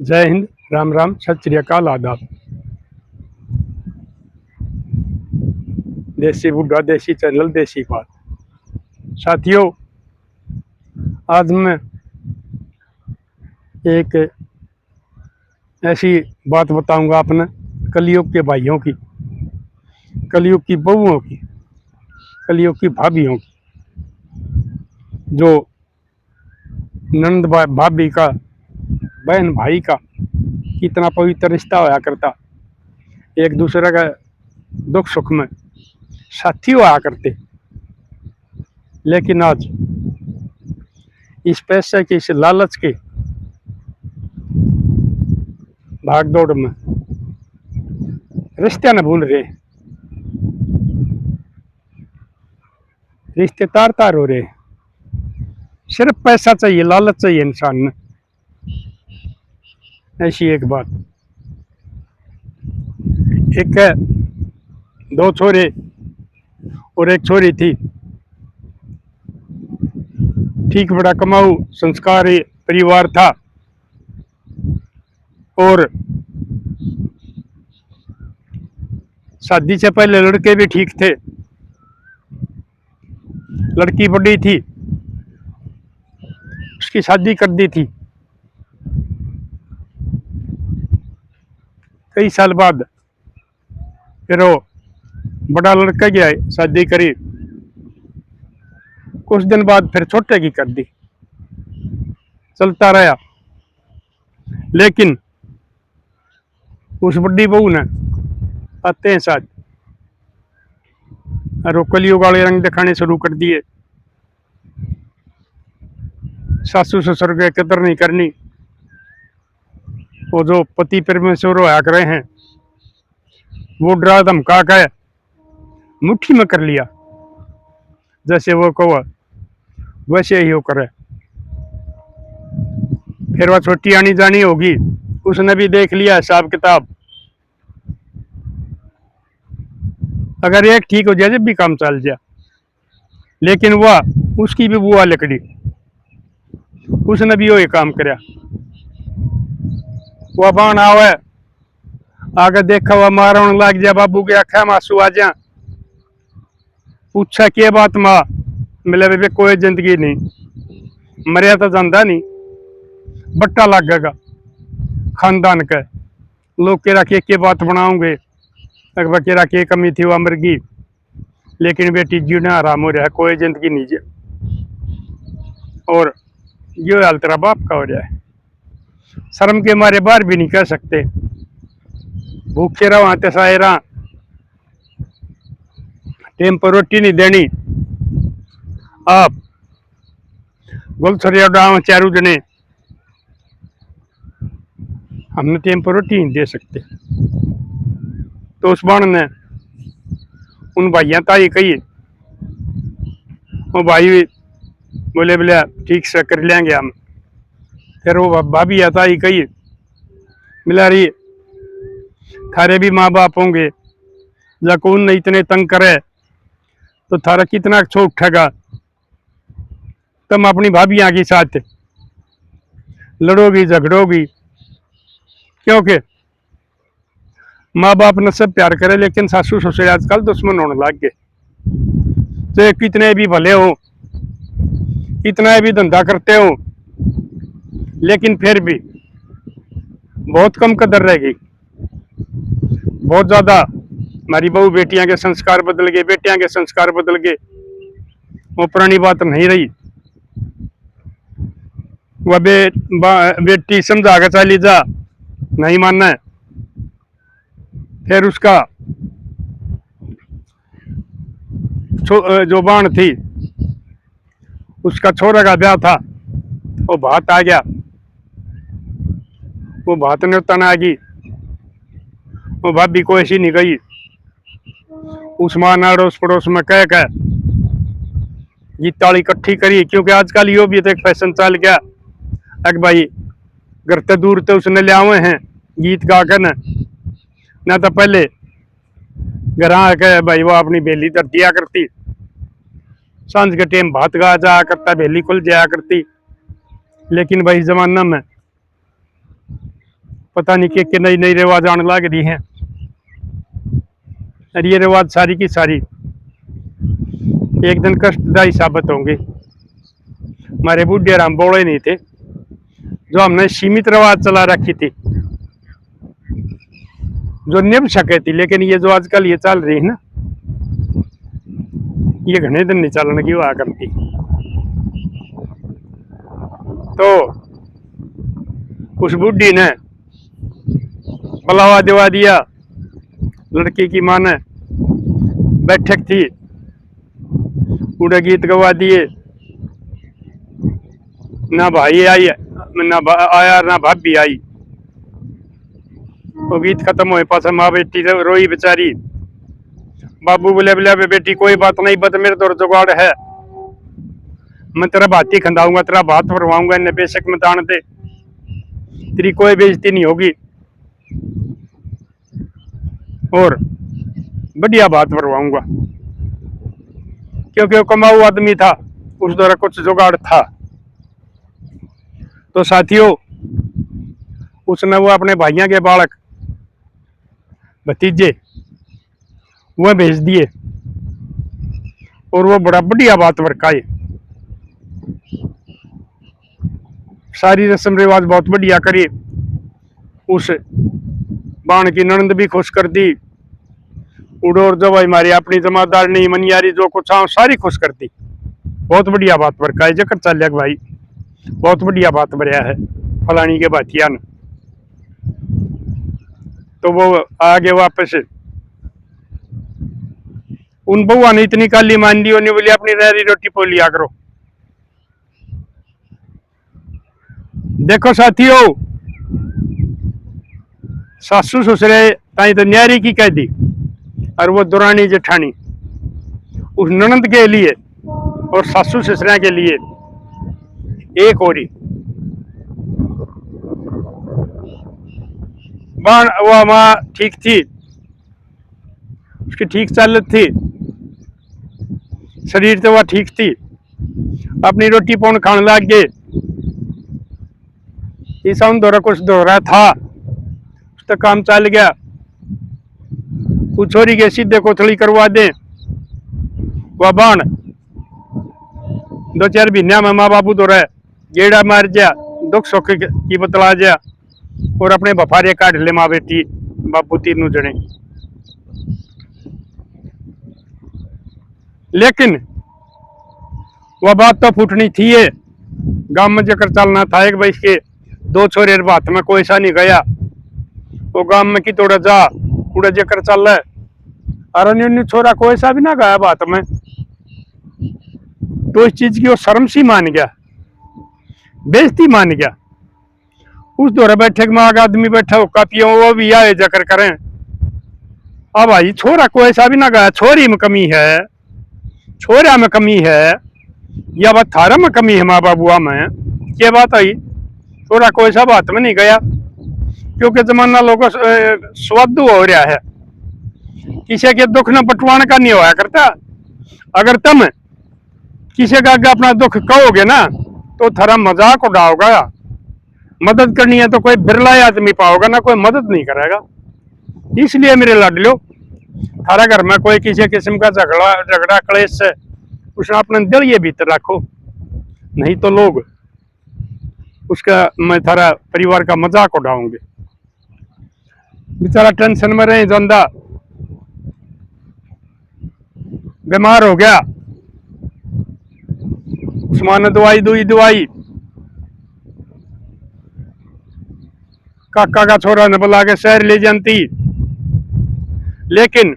जय हिंद, राम राम, सत श्री अकाल, आदाब। देसी बुढ़ा, देसी चैनल, देसी बात। साथियों, आज मैं एक ऐसी बात बताऊंगा अपने कलयुग के भाइयों की, कलयुग की बहुओं की, कलयुग की भाभियों की, जो नंद भाभी का, बहन भाई का कितना पवित्र रिश्ता होया करता, एक दूसरे का दुख सुख में साथी हुआ करते। लेकिन आज इस पैसे के, इस लालच के भाग दौड़ में रिश्ते न भूल रहे, रिश्ते तार तार हो रहे। सिर्फ पैसा चाहिए, लालच चाहिए इंसान ने। ऐसी एक बात, एक है, दो छोरे और एक छोरी थी। ठीक बड़ा कमाऊ संस्कारी परिवार था और शादी से पहले लड़के भी ठीक थे। लड़की बड़ी थी, उसकी शादी कर दी थी। कई साल बाद फिर वो बड़ा लड़का गया, शादी करी। कुछ दिन बाद फिर छोटे की कर दी। चलता रहा, लेकिन उस बड़ी बहू ने आते हैं साथ और वो कलयुग वाले रंग दिखाने शुरू कर दिए। सासू ससुर की कदर नहीं करनी। वो जो पति परमेश्वर होया करे हैं, वो डरा धमका के मुट्ठी में कर लिया। जैसे वो कहो वैसे ही वो करे। फिर वह छोटी आनी जानी होगी, उसने भी देख लिया हिसाब किताब। अगर एक ठीक हो जाए जब भी काम चल जाए। लेकिन वह उसकी भी बुआ लकड़ी, उसने भी वही काम कराया। वह बाण आवे, आगे देखा हुआ मारने लग गया। बाबू के आखा मासू आ जा, पूछा क्या बात माँ? मिले बेबे कोई जिंदगी नहीं, मरिया तो जाता नहीं, बट्टा लगेगा खानदान के लोग के रखिए के बात बनाओगे। अकबर के रखिए कमी थी वह मरगी, लेकिन बेटी जीना आराम हो रहा है, कोई जिंदगी नहीं जी। और यो हाल तेरा बाप का हो रहा है। शर्म के मारे बाहर भी नहीं कह सकते, भूखे रहो आते साए रहा, टेम पर रोटी नहीं देनी। आप गुलछरिया डाव चारू जने, हमने टेम पर रोटी नहीं दे सकते। तो उस बाण ने उन भाइया ताई कही, वो भाई बोले बोले ठीक से कर लेंगे हम। फिर वो भाभी आता ही कही, मिला रही थारे भी माँ बाप होंगे, या कौन नहीं इतने तंग करे तो थारा कितना छोट उठेगा। तुम अपनी भाभियां के साथ लड़ोगी झगड़ोगी, क्योंकि माँ बाप ने सब प्यार करे, लेकिन सासू ससुर आजकल दुश्मन होने लग गए। तो कितने भी भले हो, कितना भी धंधा करते हो, लेकिन फिर भी बहुत कम कदर रहेगी। बहुत ज्यादा हमारी बहू बेटियां के संस्कार बदल गए, बेटियां के संस्कार बदल गए, वो पुरानी बात नहीं रही। वह बेटी समझा के चली जा, नहीं मानना है। फिर उसका जो बाण थी, उसका छोरा का ब्याह था, वो बात आ गया। वो बात ने उतना आ गई, वो भाभी को ऐसी नहीं गई। उस्मान अड़ोस पड़ोस में कह गीताली इकट्ठी करी, क्योंकि आजकल यो भी तो एक फैशन चल गया। अक भाई घर से दूर तो उसने ले आवे हैं गीत गा कर ना तो पहले घर आके भाई वो अपनी बेली तर दिया करती, सांझ के टाइम भात गा जाया करता, बेली खुल जाया करती। लेकिन भाई जमाना में पता नहीं के नई नई रिवाज आने लग रही हैं। और ये रिवाज सारी की सारी एक दिन कष्टदायी साबित होंगे। हमारे बुढ़े राम बोले नहीं थे, जो हमने सीमित रिवाज चला रखी थी, जो निभ सके थी, लेकिन ये जो आजकल ये चल रही है ना, ये घने दिन नहीं चलने की हुआ करती। तो उस बुढ़ी ने बलावा दिवा दिया, लड़की की माँ ने बैठक थी, पूरे गीत गवा दिए, ना भाई आई ना आया ना भाभी आई। वो गीत खत्म हुए, पास माँ बेटी रोई बेचारी। बाबू बोले बोले बेटी कोई बात नहीं, बत मेरे तो जुगाड़ है, मैं तेरा भाती खंदाऊंगा, तेरा भात भरवाऊंगा, इन्हें बेशक में तान दे, तेरी कोई बेइज्जती नहीं होगी और बढ़िया भात भरवाऊंगा। क्योंकि वो कमाऊ आदमी था, उस दौरान कुछ जुगाड़ था। तो साथियों, उसने वो अपने भाइयों के बालक भतीजे वह भेज दिए और वो बड़ा बढ़िया बात बरकाए। सारी रस्म रिवाज बहुत बढ़िया करी। उस बाण की ननंद भी खुश कर दी, उड़ोर जब हमारी अपनी जमादार नहीं मनियारी जो कुछ सारी खुश कर दी। बहुत बढ़िया बात बरकाए। जकर चल भाई बहुत बढ़िया बात बरिया है फलानी के भातिया ने। तो वो आगे वापस उन बउआ ने इतनी काली मान ली, उन्हें बोली अपनी रहरी रोटी पो लिया करो। देखो साथियों, सासू ससुरे ताई तो न्यारी की कह दी, और वो दुरानी जेठानी उस ननंद के लिए और सासू ससुरा के लिए एक और बाण। वो माँ ठीक थी, उसकी ठीक चालत थी, शरीर तो वह ठीक थी, अपनी रोटी पौन खाने लग गए। ऐसा उन दौरा कुछ दौरा था, उसका काम चल गया। छोरी के सीधे कोथली करवा दे, वह बाण 2-4 महीना में माँ बापू तो रहे गेड़ा मार जा, दुख सुख की बतला जा और अपने बफारे काट ले माँ बेटी बापू तीनों जने। लेकिन वह बात तो फूटनी थी। ये गांव में जकर चलना था एक भाई के 2 छोरे बात में कोई सा नहीं गया। वो गांव में की तोड़ा जा उड़ा जकर चल रहा, अरे छोरा कोई सा भी ना गया बात में। तो इस चीज की वो शर्म सी मान गया, बेइज्जती मान गया। उस दौरे बैठे में आगे आदमी बैठा हो कापियों, वो भी आए जकर करें। अब भाई छोरा कोई सा भी ना गया, छोरी में कमी है, छोरा में कमी है, या बात थारा में कमी है माँ बाबुआ में, ये बात आई। छोरा कोई सा बात में नहीं गया, क्योंकि जमाना लोगों स्वाद हो रहा है, किसी के दुख न पटवान का नहीं होया करता। अगर तुम किसी का आगे अपना दुख कहोगे ना तो थारा मजाक उड़ाओगा। मदद करनी है तो कोई बिरला आदमी पाओगा ना, कोई मदद नहीं करेगा। इसलिए मेरे लाडलो, थारा घर में कोई किसी किस्म का झगड़ा क्लेश है, उसने अपने दिल ये भीतर रखो, नहीं तो लोग उसका मैं थारा परिवार का मजाक उड़ाऊंगे। बेचारा टेंशन में रहे, जोंदा बीमार हो गया, उस्मान दवाई दवाई काका का छोरा ने बुला के शहर ले जाती, लेकिन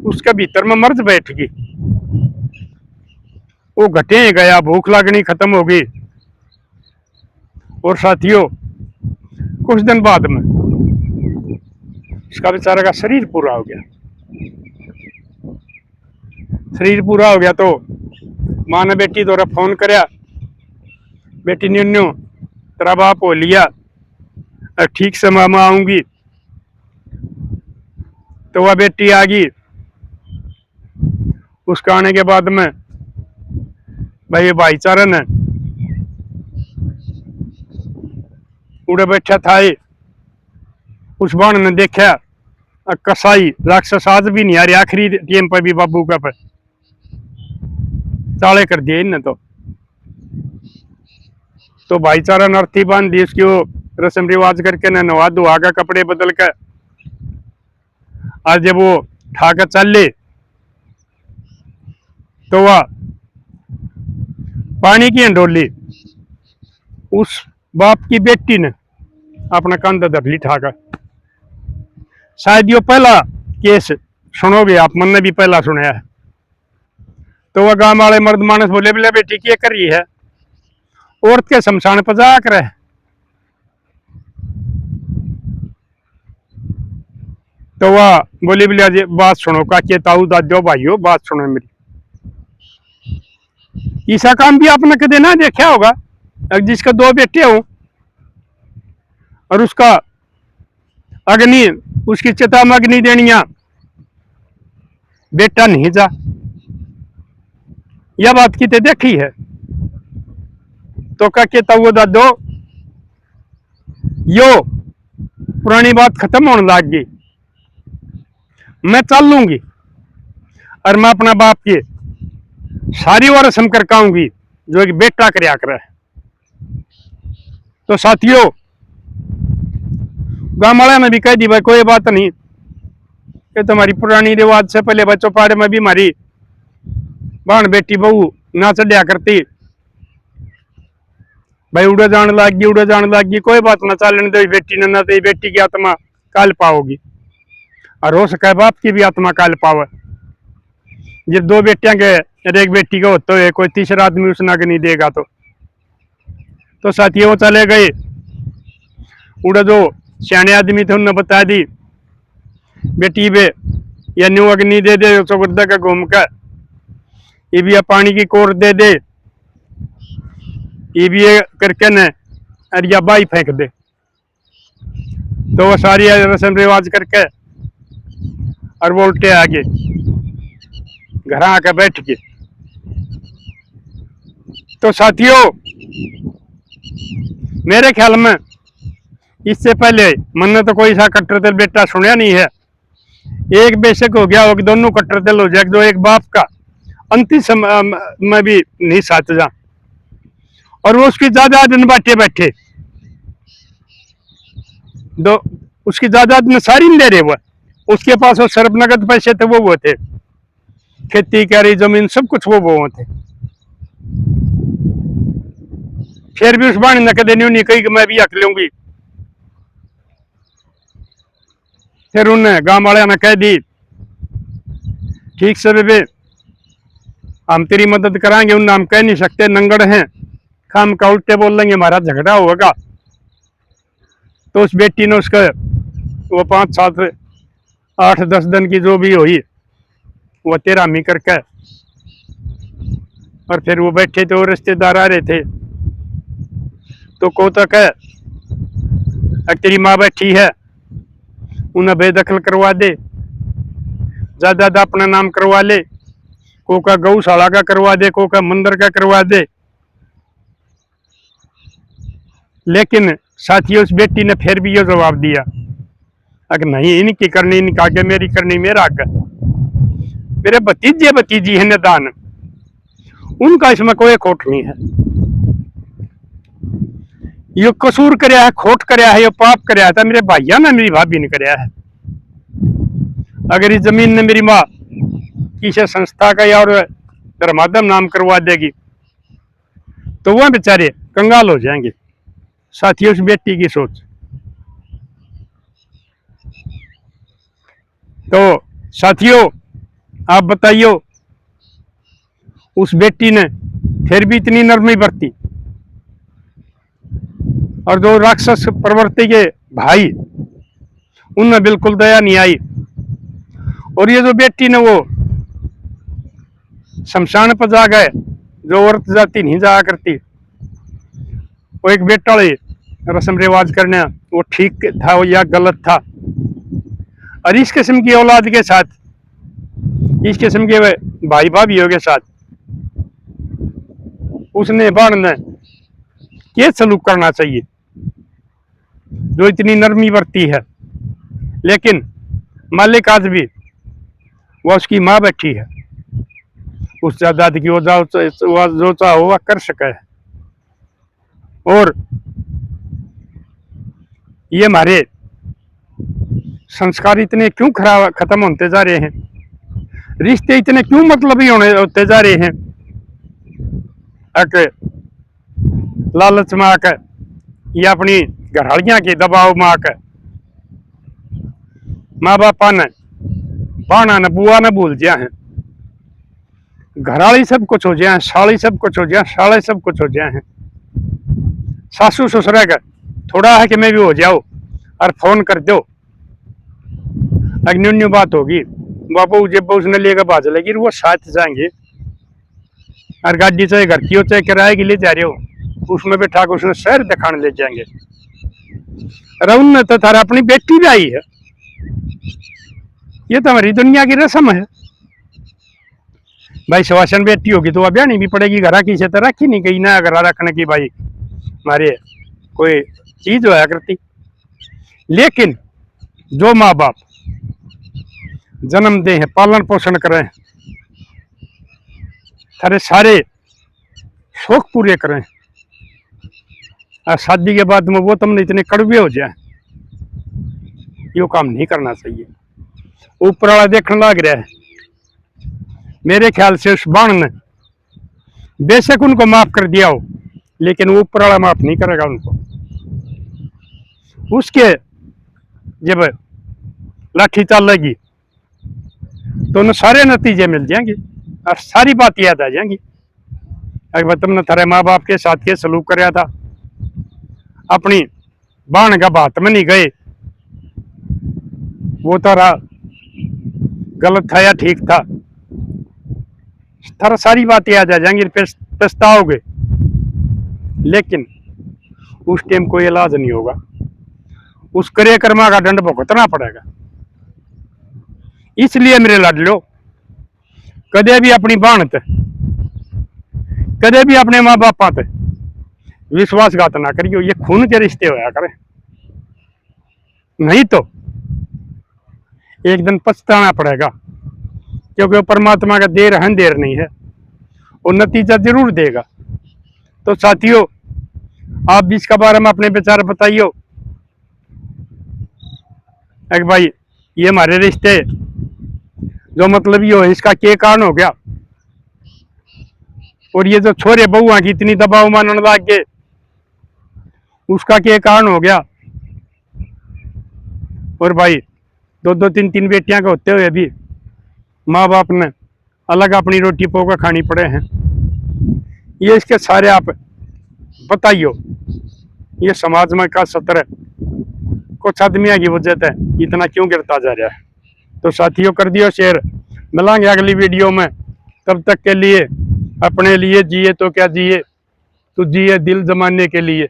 उसके भीतर में मर्ज बैठ गई। वो घटे गया, भूख लगनी खत्म हो गई। और साथियों, कुछ दिन बाद में उसका बेचारा का शरीर पूरा हो गया। शरीर पूरा हो गया तो माँ ने बेटी द्वारा फोन कराया, बेटी न्यून्यू तेरा बाप हो लिया, ठीक से मामा आऊंगी। तो वह बेटी आ गई। उसका आने के बाद में भाई भाईचारा ने उड़े बैठा था, उस बाण ने देखा कसाई राक्षस आज भी नहीं आ रही, आखिरी टेम पर भी बाबू का पर ताले कर दिए इनने। तो भाईचारा नर्थी बांध दी, उसकी वो रस्म रिवाज करके न नवा धुआ का कपड़े बदल कर आज जब वो ठाकर चल तो वह पानी की अंडोली उस बाप की बेटी ने अपना कंधा धर ली ठाकर। शायद यो पहला केस सुनोगे आप, मन ने भी पहला सुनाया है। तो वह गांव वाले मर्द मानस बोले बोले बेटी क्या कर रही है, औरत के शमशान पर जा कर है। तो वह बोली बोले बात सुनो का के ताऊ दादो भाइयों, बात सुनो मेरी। ऐसा काम भी आपने कदे ना देखा होगा, जिसका दो बेटे हो और उसका अग्नि, उसकी चिता में अग्नि देनिया, बेटा नहीं जा, यह बात की ते देखी है। तो क्या कहता वो दादो यो पुरानी बात खत्म होने लग गई, मैं चल लूंगी और मैं अपना बाप के सारी वो रस्म करके आऊंगी जो एक बेटा करया करे। तो साथियों गांव वाले ने भी कह दी भाई कोई बात नहीं, कि तुम्हारी पुरानी रिवाज से पहले बच्चों पाड़े में भी हमारी बाण बेटी बहू ना चढ़िया करती, भाई उड़ा जान लग गई, कोई बात ना चलने दो बेटी ने, ना तो बेटी की आत्मा काल पाओगी और हो सके बाप की भी आत्मा काल पावे। जब दो बेटियां के और एक बेटी का होते हुए कोई तीसरा आदमी उस नाग नहीं देगा। तो साथियों वो चले गए, उड़ा जो सियाने आदमी थे उन्होंने बता दी बेटी बे या न्यू अग्नि दे दे चौगुर्दा का घूम कर, ये भी पानी की कोर दे दे, ये भी करके न अरिया बाई फेंक दे। तो वो सारी रस्म रिवाज करके और वो उल्टे आगे घर आकर बैठ के। तो साथियों मेरे ख्याल में इससे पहले मैंने तो कोई सा कट्टर दिल बेटा सुनया नहीं है। एक बेशक हो गया हो कि दोनों कट्टर दिल हो जाए, जो एक बाप का अंतिम समय में भी नहीं साथ जा और वो उसकी जायदाद में बांटे बैठे, दो उसकी जायदाद में सारी ले रहे, वो उसके पास वो सर्व नगद पैसे थे वो थे, खेती क्यारी जमीन सब कुछ वो थे। फिर भी उस बाणी ने कदे नहीं कही कि मैं भी हक लूंगी। फिर उन्हें गांव वाले ने कह दी ठीक से बेबे हम तेरी मदद कराएंगे, उन्हें हम कह नहीं सकते नंगड़ हैं, खाम का उल्टे बोल लेंगे हमारा झगड़ा होगा। तो उस बेटी ने उसका वो 5 7 8 10 दिन की जो भी हुई वो तेरामी करके और फिर वो बैठे थे, वो रिश्तेदार आ रहे थे। तो को तक है तेरी माँ बैठी है, उन्हें बेदखल करवा दे, जायदाद अपना नाम करवा ले, को का गौशाला का करवा दे, को का मंदिर का करवा दे। लेकिन साथियों उस बेटी ने फिर भी ये जवाब दिया अगर नहीं इनकी करनी, इनका आगे मेरी करनी मेरा आगे, मेरे भतीजे भतीजी है निदान, उनका इसमें कोई खोट नहीं है। यो कसूर करया है, खोट करया है, यो पाप करया था मेरे भाइया ने, मेरी भाभी ने करया है। अगर इस जमीन ने मेरी माँ किसी संस्था का या और धर्माधम नाम करवा देगी तो वह बेचारे कंगाल हो जाएंगे। साथियों उस बेटी की सोच। तो साथियों आप बताइयो उस बेटी ने फिर भी इतनी नरमी बरती और जो राक्षस प्रवृत्ति के भाई उनमें बिल्कुल दया नहीं आई। और ये जो बेटी ने वो शमशान पर जा गए, जो औरत जाति नहीं जाया करती, वो एक बेटा रस्म रिवाज करना वो ठीक था या गलत था। और इस किस्म की औलाद के साथ, इस किस्म के भाई भाभीियों के साथ उसने बाण ने क्या सलूक करना चाहिए जो इतनी नरमी बरती है। लेकिन मालिक आज भी वो उसकी माँ बैठी है, उस जायदाद की वो जो चाहो वह कर सके। और ये हमारे संस्कार इतने क्यों खराब खत्म होते जा रहे हैं, रिश्ते इतने क्यों मतलबी होते जा रहे हैं। लालच में आकर या अपनी घरवालियां के दबाव में आकर माँ बापा ने बाणा ने बुआ ने भूल दिया है। घरवाली सब कुछ हो जाए, साली सब कुछ हो जाए, साले सब कुछ हो जाए हैं। सासू ससुरा का थोड़ा है कि मैं भी हो जाओ और फोन कर दो, अन्योन्य बात होगी। बापू जब उसने लेकर बाज लेगी वो साथ जाएंगे, और गाड़ी चाहे घर की हो चाहे किराए की ले जा रहे हो, उसमें बैठा कर उसने शहर दिखाने ले जाएंगे। रउन ने तो थारा अपनी बेटी भी आई है, ये तो हमारी दुनिया की रस्म है। भाई सुवासन बेटी होगी तो वह ब्यानी भी पड़ेगी, घर की से तो रखी नहीं गई ना, घर रखने की भाई हमारे कोई चीज होया करती। लेकिन जो माँ बाप जन्म दे हैं, पालन पोषण करें, थारे सारे शौक पूरे करें, और शादी के बाद में वो तुमने इतने कड़वे हो जाए, यो काम नहीं करना चाहिए। ऊपर वाला देखने लग रहा है, मेरे ख्याल से उस बाण ने बेशक उनको माफ कर दिया हो, लेकिन वो ऊपर वाला माफ नहीं करेगा उनको। उसके जब लाठी चलेगी तो उन्हें सारे नतीजे मिल जाएंगे और सारी बात याद आ जाएंगी। अगर तुमने थारे माँ बाप के साथ के सलूक कराया था, अपनी बाण का बात में नहीं गए, वो तारा गलत था या ठीक था, थारा सारी बातें याद आ जाएंगी, पछताओगे। लेकिन उस टाइम कोई इलाज नहीं होगा, उस करे कर्मा का दंड भुगतना पड़ेगा। इसलिए मेरे लाडलो कदे भी अपनी बाण ते, कदे भी अपने माँ बापा ते विश्वासघात ना करियो। ये खून के रिश्ते होया करे, नहीं तो एक दिन पछताना पड़ेगा, क्योंकि परमात्मा का देर है देर नहीं है, और नतीजा जरूर देगा। तो साथियों, आप भी इसके बारे में अपने विचार बताइयो। एक भाई ये हमारे रिश्ते जो मतलब ये हो, इसका क्या कारण हो गया, और ये जो छोरे बहुआ की इतनी दबाव मानने लग गए, उसका क्या कारण हो गया। और भाई दो दो तीन तीन बेटियां के होते हुए भी माँ बाप ने अलग अपनी रोटी पोका खानी पड़े हैं। ये इसके सारे आप बताइयो, ये समाज में का सत्र कुछ आदमियों की वजह से इतना क्यों गिरता जा रहा है। तो साथियों कर दियो शेयर, मिलांगे अगली वीडियो में। तब तक के लिए अपने लिए जिए तो क्या जिए, तू जिए दिल जमाने के लिए।